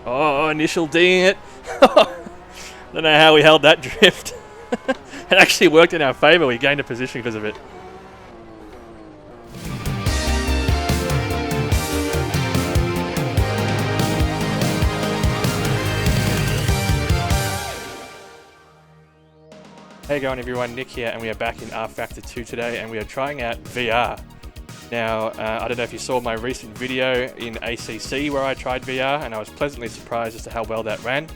Oh, initial D'ing it. Don't know how we held that drift. It actually worked in our favour. We gained a position because of it. Hey going everyone, Nick here, and we are back in rFactor 2 today, and we are trying out VR. Now, I don't know if you saw my recent video in ACC where I tried VR, and I was pleasantly surprised as to how well that ran.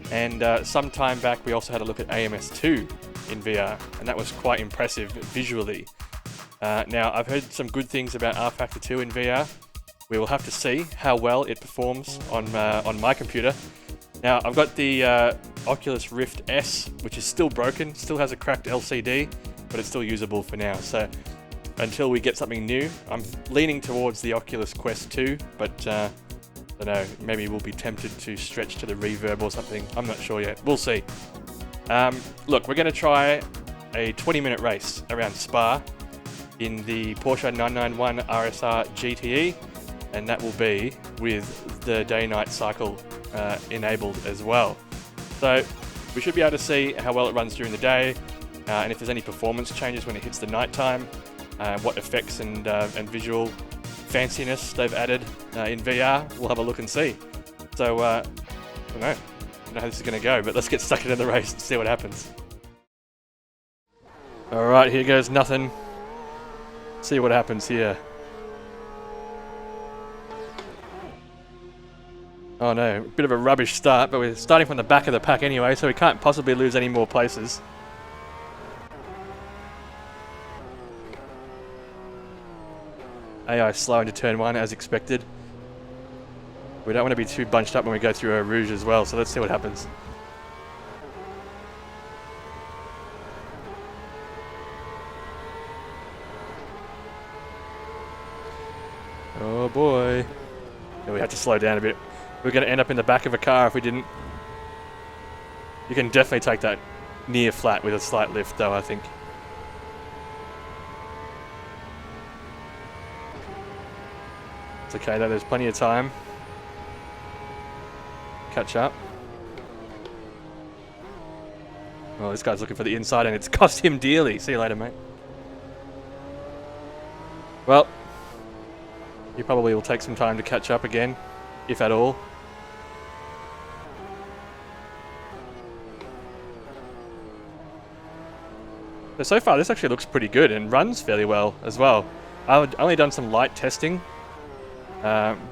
And some time back we also had a look at AMS2 in VR, and that was quite impressive visually. Now, I've heard some good things about rFactor 2 in VR. We will have to see how well it performs on my computer. Now, I've got the Oculus Rift S, which is still broken, still has a cracked LCD, but it's still usable for now. So until we get something new, I'm leaning towards the Oculus Quest 2, but I don't know, maybe we'll be tempted to stretch to the Reverb or something. I'm not sure yet. We'll see. Look, we're going to try a 20-minute race around Spa in the Porsche 991 RSR GTE, and that will be with the day-night cycle enabled as well. So we should be able to see how well it runs during the day, and if there's any performance changes when it hits the night time, what effects and visual fanciness they've added in VR. We'll have a look and see. So I don't know how this is going to go, but let's get stuck into the race and see what happens. Alright, here goes nothing. See what happens here. Oh no, a bit of a rubbish start, but we're starting from the back of the pack anyway, so we can't possibly lose any more places. AI slow into turn 1 as expected. We don't want to be too bunched up when we go through a Rouge as well, so let's see what happens. Oh boy. Yeah, we had to slow down a bit. We're going to end up in the back of a car if we didn't. You can definitely take that near flat with a slight lift though, I think. It's okay though, there's plenty of time. Catch up. Oh, this guy's looking for the inside and it's cost him dearly. See you later, mate. Well, you probably will take some time to catch up again, if at all. So far this actually looks pretty good and runs fairly well as well. I've only done some light testing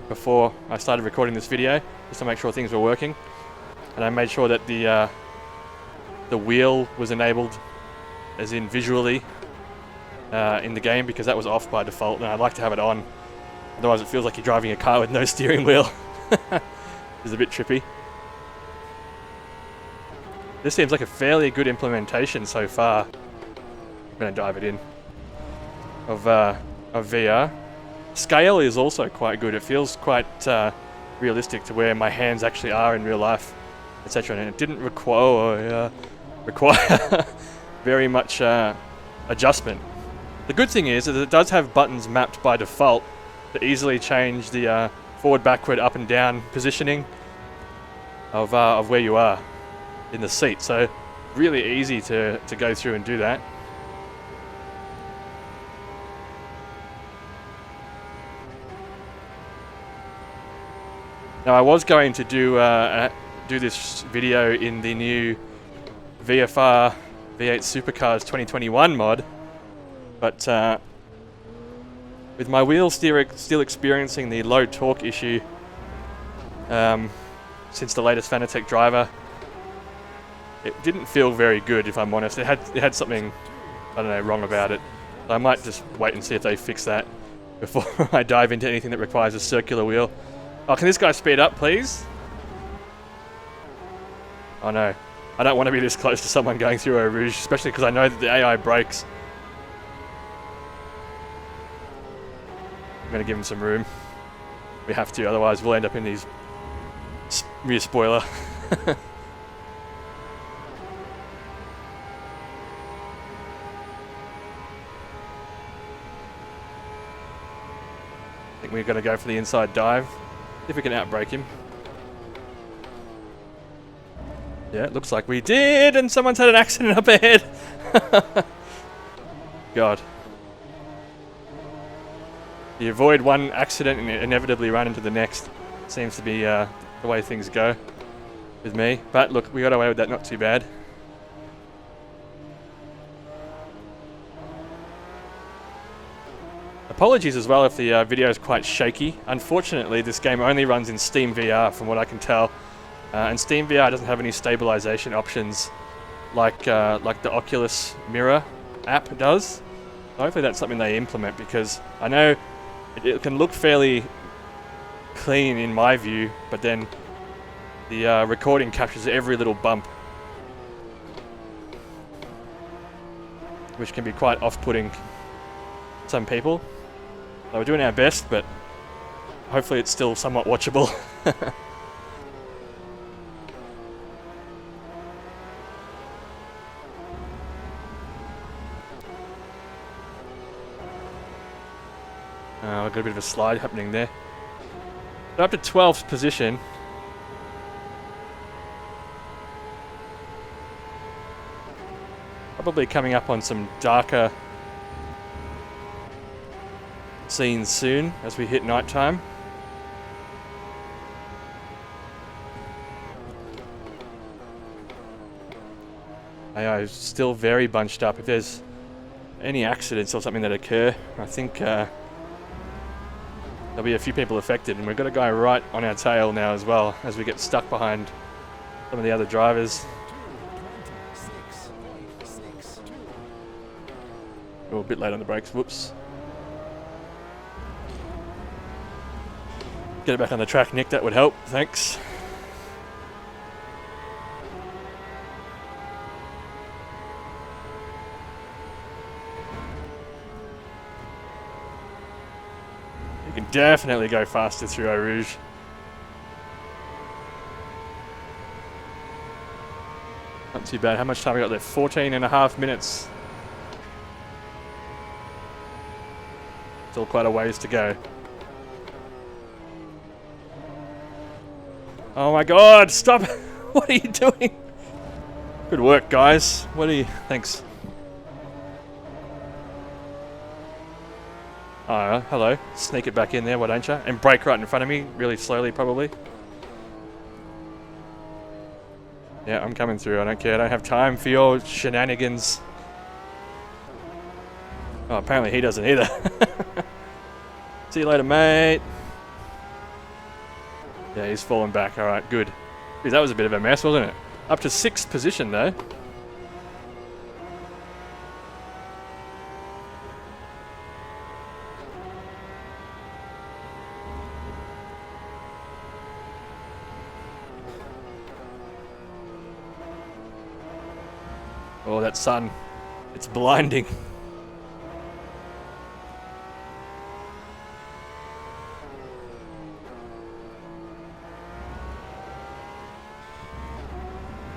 before I started recording this video, just to make sure things were working. And I made sure that the wheel was enabled, as in visually, in the game, because that was off by default, and I'd like to have it on. Otherwise it feels like you're driving a car with no steering wheel. It's a bit trippy. This seems like a fairly good implementation so far. I'm going to dive it in. Of VR. Scale is also quite good. It feels quite realistic to where my hands actually are in real life, etc. And it didn't require very much adjustment. The good thing is that it does have buttons mapped by default to easily change the forward, backward, up and down positioning of where you are in the seat. So really easy to go through and do that. Now I was going to do this video in the new VFR V8 Supercars 2021 mod, but with my wheels still experiencing the low torque issue since the latest Fanatec driver, it didn't feel very good, if I'm honest. It had something, I don't know, wrong about it. So I might just wait and see if they fix that before I dive into anything that requires a circular wheel. Oh, can this guy speed up, please? Oh no, I don't want to be this close to someone going through a Rouge, especially because I know that the AI brakes. I'm going to give him some room. We have to, otherwise we'll end up in his rear spoiler. I think we're going to go for the inside dive. See if we can outbrake him. Yeah, it looks like we did, and someone's had an accident up ahead. God. You avoid one accident and inevitably run into the next. Seems to be the way things go with me. But look, we got away with that not too bad. Apologies as well if the video is quite shaky. Unfortunately, this game only runs in Steam VR from what I can tell. And Steam VR doesn't have any stabilization options like the Oculus Mirror app does. Hopefully that's something they implement, because I know it can look fairly clean in my view, but then the recording captures every little bump, which can be quite off-putting to some people. So we're doing our best, but hopefully it's still somewhat watchable. I've got a bit of a slide happening there. But up to 12th position. Probably coming up on some darker scenes soon as we hit night time. AI is still very bunched up. If there's any accidents or something that occur, I think there'll be a few people affected, and we've got a guy right on our tail now as well, as we get stuck behind some of the other drivers. Oh, a bit late on the brakes, whoops. Get it back on the track, Nick, that would help, thanks. You can definitely go faster through Eau Rouge. Not too bad. How much time we got there? 14.5 minutes. Still quite a ways to go. Oh my god, stop! What are you doing? Good work, guys. What are you... Thanks. Oh, hello. Sneak it back in there, why don't you? And brake right in front of me, really slowly, probably. Yeah, I'm coming through. I don't care. I don't have time for your shenanigans. Oh, apparently he doesn't either. See you later, mate. Yeah, he's fallen back. Alright, good. Jeez, that was a bit of a mess, wasn't it? Up to 6th position, though. Oh, that sun. It's blinding.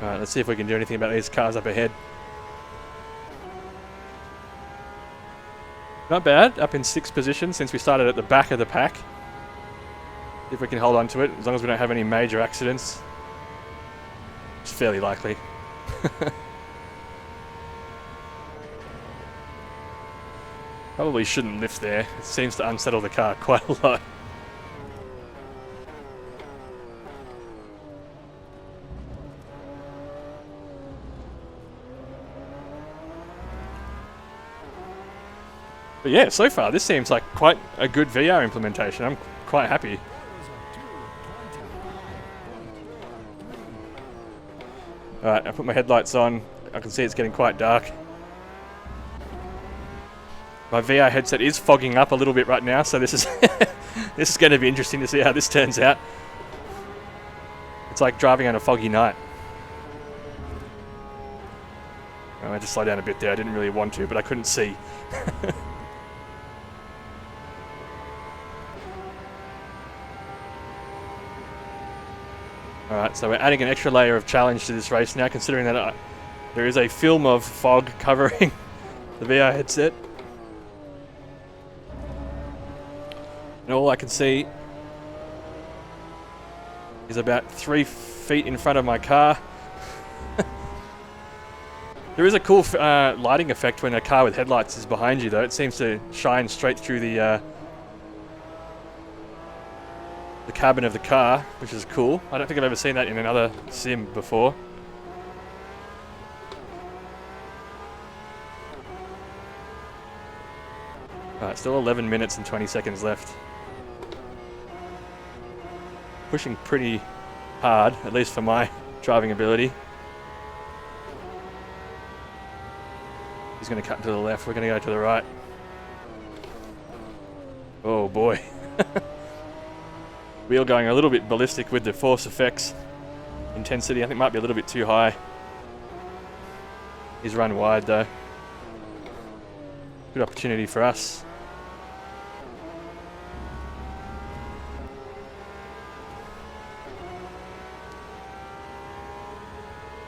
Alright, let's see if we can do anything about these cars up ahead. Not bad, up in 6th position since we started at the back of the pack. See if we can hold on to it, as long as we don't have any major accidents. It's fairly likely. Probably shouldn't lift there. It seems to unsettle the car quite a lot. But yeah, so far this seems like quite a good VR implementation. I'm quite happy. Alright, I put my headlights on. I can see it's getting quite dark. My VR headset is fogging up a little bit right now, so this is this is going to be interesting to see how this turns out. It's like driving on a foggy night. I had to slow down a bit there. I didn't really want to, but I couldn't see. Alright, so we're adding an extra layer of challenge to this race now, considering that there is a film of fog covering the VR headset. And all I can see is about 3 feet in front of my car. There is a cool lighting effect when a car with headlights is behind you, though. It seems to shine straight through the cabin of the car, which is cool. I don't think I've ever seen that in another sim before. Alright, still 11 minutes and 20 seconds left. Pushing pretty hard, at least for my driving ability. He's going to cut to the left, we're going to go to the right. Oh boy. Wheel going a little bit ballistic with the force effects. Intensity, I think, might be a little bit too high. He's run wide though. Good opportunity for us.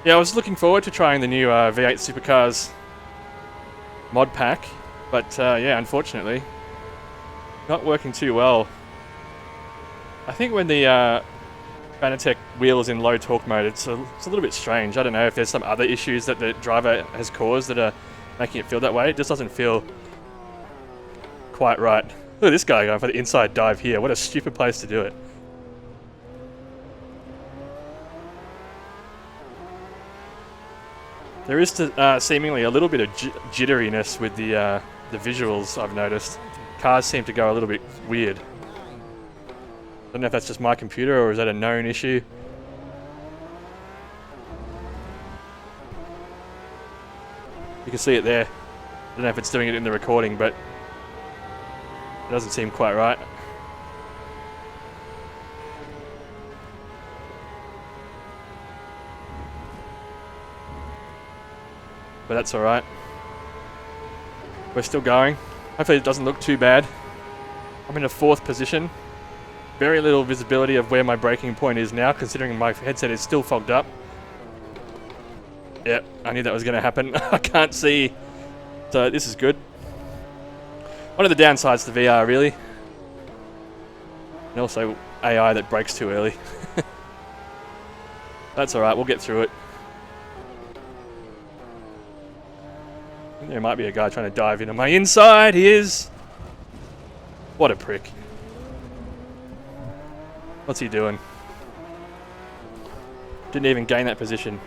Yeah, I was looking forward to trying the new V8 Supercars mod pack, but yeah, unfortunately, not working too well. I think when the Fanatec wheel is in low torque mode, it's a little bit strange. I don't know if there's some other issues that the driver has caused that are making it feel that way. It just doesn't feel quite right. Look at this guy going for the inside dive here. What a stupid place to do it. There is seemingly a little bit of jitteriness with the visuals, I've noticed. Cars seem to go a little bit weird. I don't know if that's just my computer or is that a known issue. You can see it there. I don't know if it's doing it in the recording, but it doesn't seem quite right. But that's alright. We're still going. Hopefully it doesn't look too bad. I'm in a 4th position. Very little visibility of where my braking point is now, considering my headset is still fogged up. Yep, I knew that was going to happen. I can't see. So this is good. One of the downsides to VR, really. And also AI that brakes too early. That's alright, we'll get through it. There might be a guy trying to dive into my inside. He is. What a prick. What's he doing? Didn't even gain that position.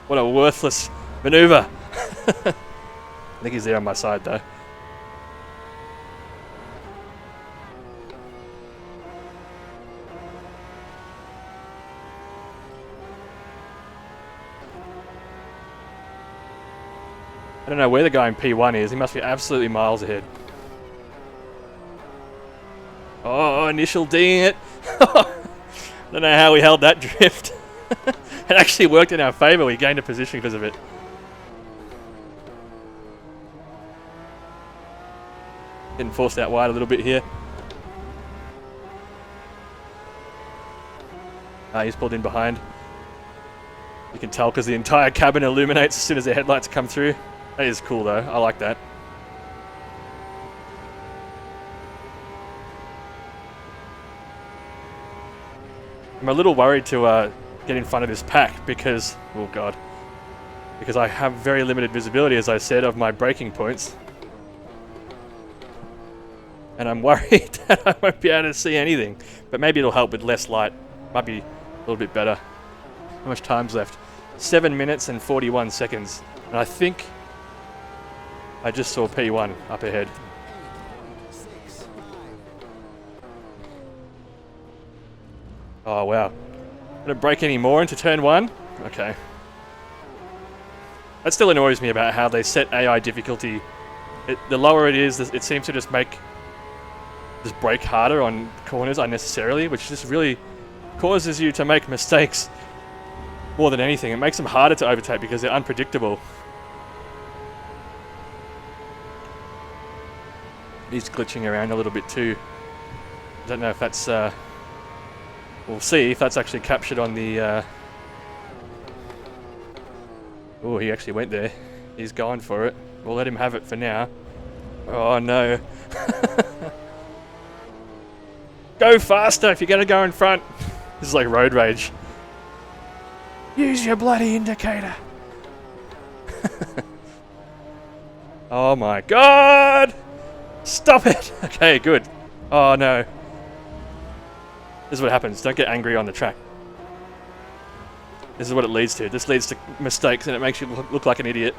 What a worthless maneuver. I think he's there on my side though. I don't know where the guy in P1 is. He must be absolutely miles ahead. Oh, initial D'ing it. Don't know how we held that drift. It actually worked in our favour. We gained a position because of it. Getting forced out wide a little bit here. He's pulled in behind. You can tell because the entire cabin illuminates as soon as the headlights come through. That is cool though, I like that. I'm a little worried to get in front of this pack because, oh god, because I have very limited visibility, as I said, of my braking points. And I'm worried that I won't be able to see anything. But maybe it'll help with less light. Might be a little bit better. How much time's left? 7 minutes and 41 seconds. And I think I just saw P1 up ahead. Oh wow. Gonna brake any more into turn 1? Okay. That still annoys me about how they set AI difficulty. The lower it is, it seems to just brake harder on corners unnecessarily, which just really causes you to make mistakes more than anything. It makes them harder to overtake because they're unpredictable. He's glitching around a little bit too. I don't know if that's... we'll see if that's actually captured on the... Oh, he actually went there. He's going for it. We'll let him have it for now. Oh no. Go faster if you're going to go in front. This is like road rage. Use your bloody indicator. Oh my god! Stop it! Okay, good. Oh no. This is what happens. Don't get angry on the track. This is what it leads to. This leads to mistakes and it makes you look like an idiot.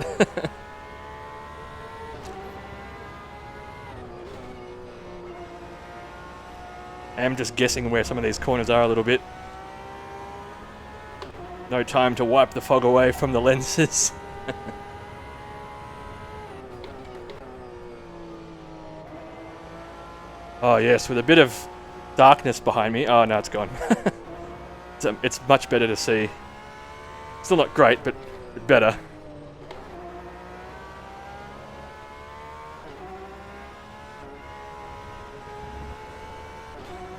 I'm just guessing where some of these corners are a little bit. No time to wipe the fog away from the lenses. Oh yes, with a bit of darkness behind me. Oh no, it's gone. It's much better to see. Still not great, but better.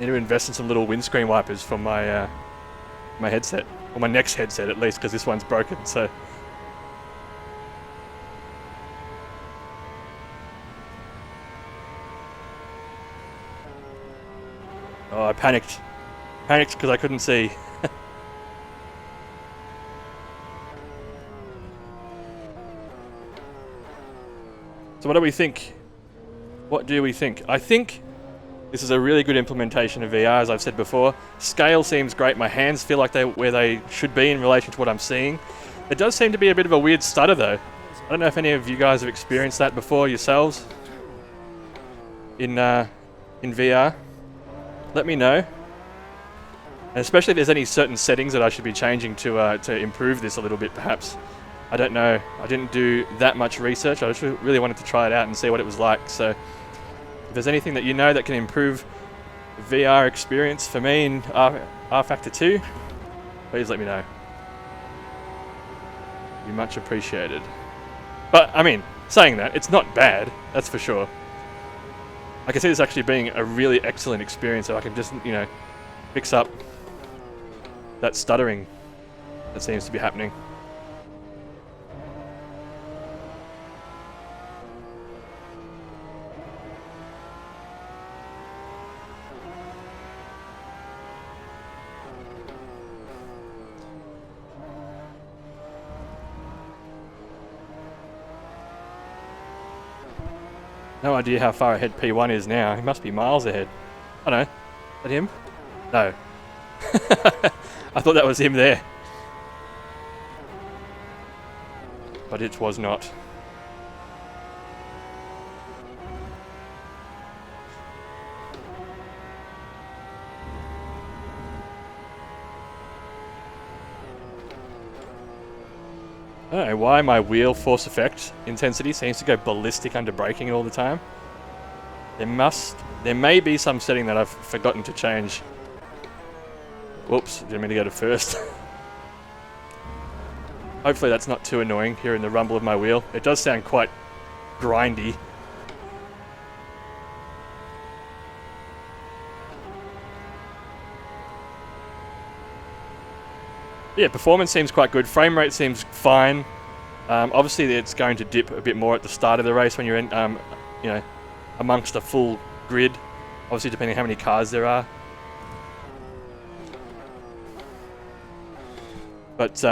Need to invest in some little windscreen wipers for my my headset, or my next headset at least, because this one's broken. So. Oh, I panicked. Panicked because I couldn't see. So what do we think? What do we think? I think this is a really good implementation of VR, as I've said before. Scale seems great. My hands feel like they're where they should be in relation to what I'm seeing. It does seem to be a bit of a weird stutter though. I don't know if any of you guys have experienced that before yourselves in VR. Let me know. And especially if there's any certain settings that I should be changing to improve this a little bit, perhaps. I don't know. I didn't do that much research. I just really wanted to try it out and see what it was like. So if there's anything that you know that can improve the VR experience for me in rFactor 2, please let me know. Be much appreciated. But, I mean, saying that, it's not bad, that's for sure. I can see this actually being a really excellent experience, so I can just, you know, fix up that stuttering that seems to be happening. No idea how far ahead P1 is now. He must be miles ahead. I don't know. Is that him? No. I thought that was him there. But it was not. I don't know why my wheel force effect intensity seems to go ballistic under braking all the time. There may be some setting that I've forgotten to change. Whoops, didn't mean to go to first. Hopefully that's not too annoying hearing the rumble of my wheel. It does sound quite grindy. Yeah, performance seems quite good. Frame rate seems fine. Obviously, it's going to dip a bit more at the start of the race when you're in, you know, amongst a full grid. Obviously, depending on how many cars there are. But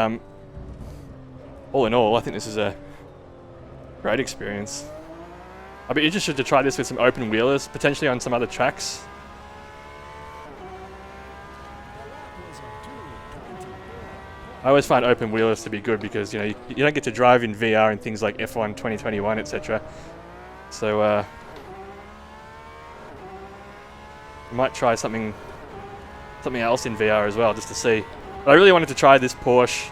all in all, I think this is a great experience. I'd be interested to try this with some open wheelers, potentially on some other tracks. I always find open wheelers to be good because, you know, you don't get to drive in VR in things like F1 2021, etc. So, I might try something else in VR as well, just to see. But I really wanted to try this Porsche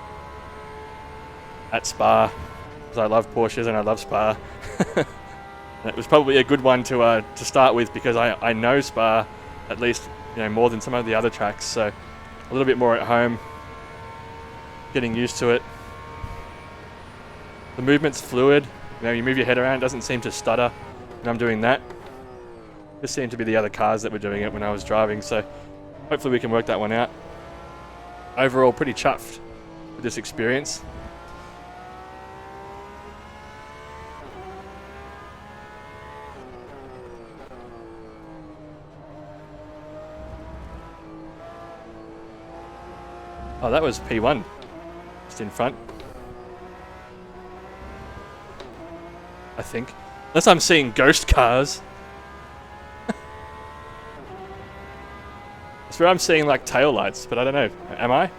at Spa, because I love Porsches and I love Spa. And it was probably a good one to start with because I know Spa at least, you know, more than some of the other tracks, so a little bit more at home. Getting used to it. The movement's fluid. You know, you move your head around, it doesn't seem to stutter when I'm doing that. This seemed to be the other cars that were doing it when I was driving, so hopefully we can work that one out. Overall, pretty chuffed with this experience. Oh, that was P1. In front, I think. Unless I'm seeing ghost cars. I swear I'm seeing like tail lights, but I don't know. Am I?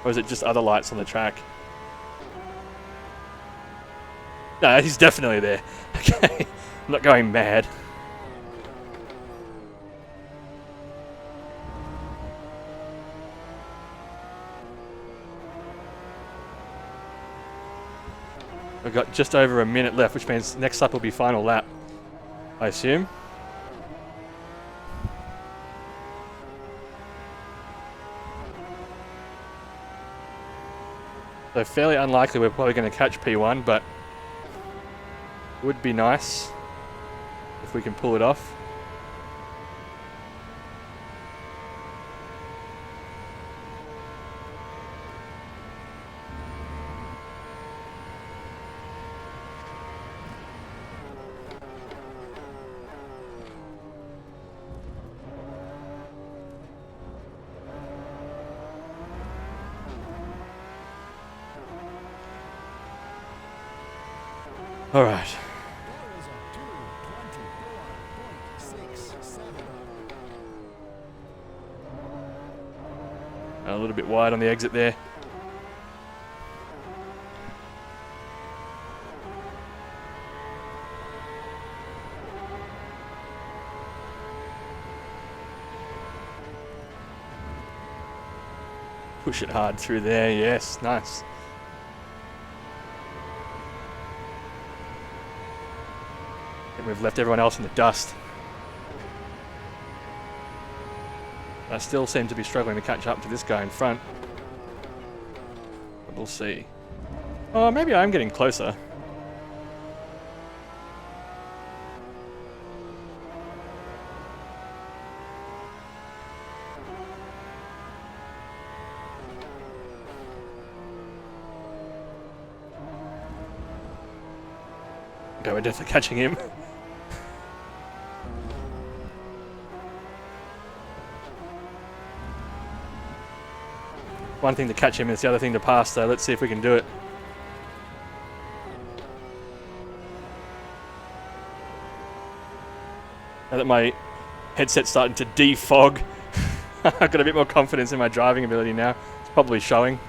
Or is it just other lights on the track? No, he's definitely there. Okay, I'm not going mad. We've got just over a minute left, which means next up will be final lap, I assume. So fairly unlikely we're probably going to catch P1, but it would be nice if we can pull it off. All right. A little bit wide on the exit there. Push it hard through there. Yes, nice. And we've left everyone else in the dust. I still seem to be struggling to catch up to this guy in front. But we'll see. Oh, maybe I'm getting closer. Okay, we're definitely catching him. One thing to catch him, it's the other thing to pass, so let's see if we can do it. Now that my headset's starting to defog, I've got a bit more confidence in my driving ability now. It's probably showing.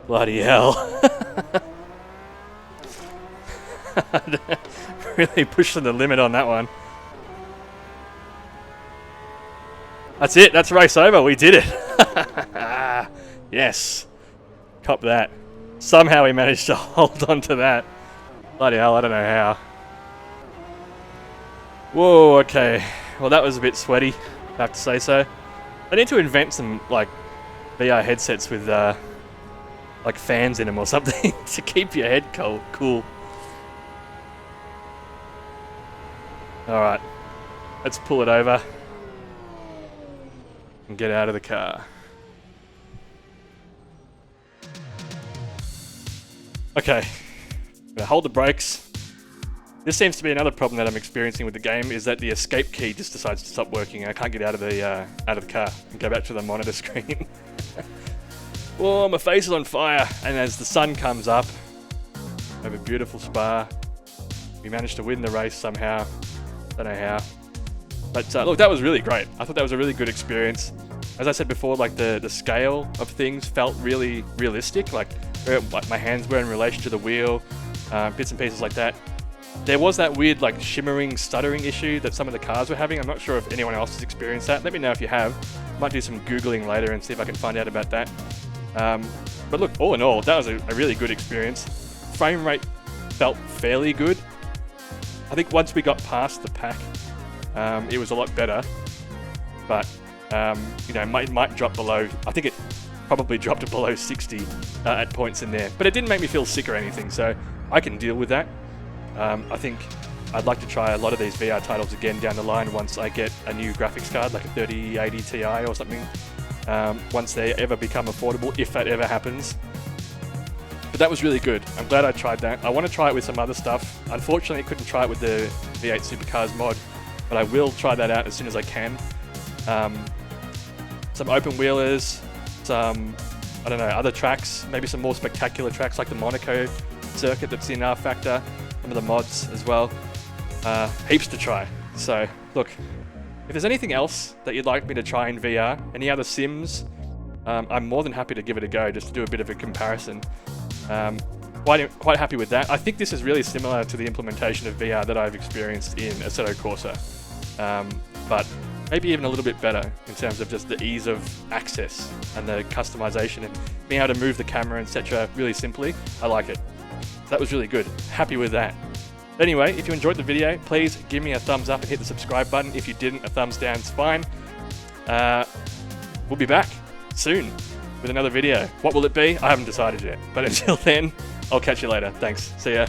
Bloody hell. Really pushing the limit on that one. That's it. That's race over. We did it. Yes. Cop that. Somehow we managed to hold on to that. Bloody hell. I don't know how. Whoa. Okay. Well, that was a bit sweaty. I have to say so. They need to invent some, like, VR headsets with, like fans in them or something to keep your head cool. Alright, let's pull it over and get out of the car. Okay, I'm gonna hold the brakes. This seems to be another problem that I'm experiencing with the game, is that the escape key just decides to stop working and I can't get out of the car and go back to the monitor screen. Whoa, my face is on fire. And as the sun comes up over beautiful Spa, we managed to win the race somehow. Don't know how. But look, that was really great. I thought that was a really good experience. As I said before, like the scale of things felt really realistic, like where my hands were in relation to the wheel, bits and pieces like that. There was that weird like shimmering, stuttering issue that some of the cars were having. I'm not sure if anyone else has experienced that. Let me know if you have. Might do some Googling later and see if I can find out about that. But look, all in all, that was a really good experience. Frame rate felt fairly good. I think once we got past the pack, it was a lot better. But, you know, it might drop below, I think it probably dropped below 60 at points in there. But it didn't make me feel sick or anything, so I can deal with that. I think I'd like to try a lot of these VR titles again down the line once I get a new graphics card, like a 3080 Ti or something, once they ever become affordable, if that ever happens. But that was really good. I'm glad I tried that. I want to try it with some other stuff. Unfortunately, I couldn't try it with the V8 Supercars mod, but I will try that out as soon as I can. Some open wheelers, some, I don't know, other tracks, maybe some more spectacular tracks like the Monaco circuit that's in rFactor, some of the mods as well. Heaps to try. So, look, if there's anything else that you'd like me to try in VR, any other sims, I'm more than happy to give it a go, just to do a bit of a comparison. Quite happy with that. I think this is really similar to the implementation of VR that I've experienced in Assetto Corsa, but maybe even a little bit better in terms of just the ease of access and the customization and being able to move the camera, etc. really simply. I like it. That was really good. Happy with that. Anyway, if you enjoyed the video, please give me a thumbs up and hit the subscribe button. If you didn't, a thumbs down is fine. We'll be back soon with another video. What will it be? I haven't decided yet. But until then, I'll catch you later. Thanks. See ya.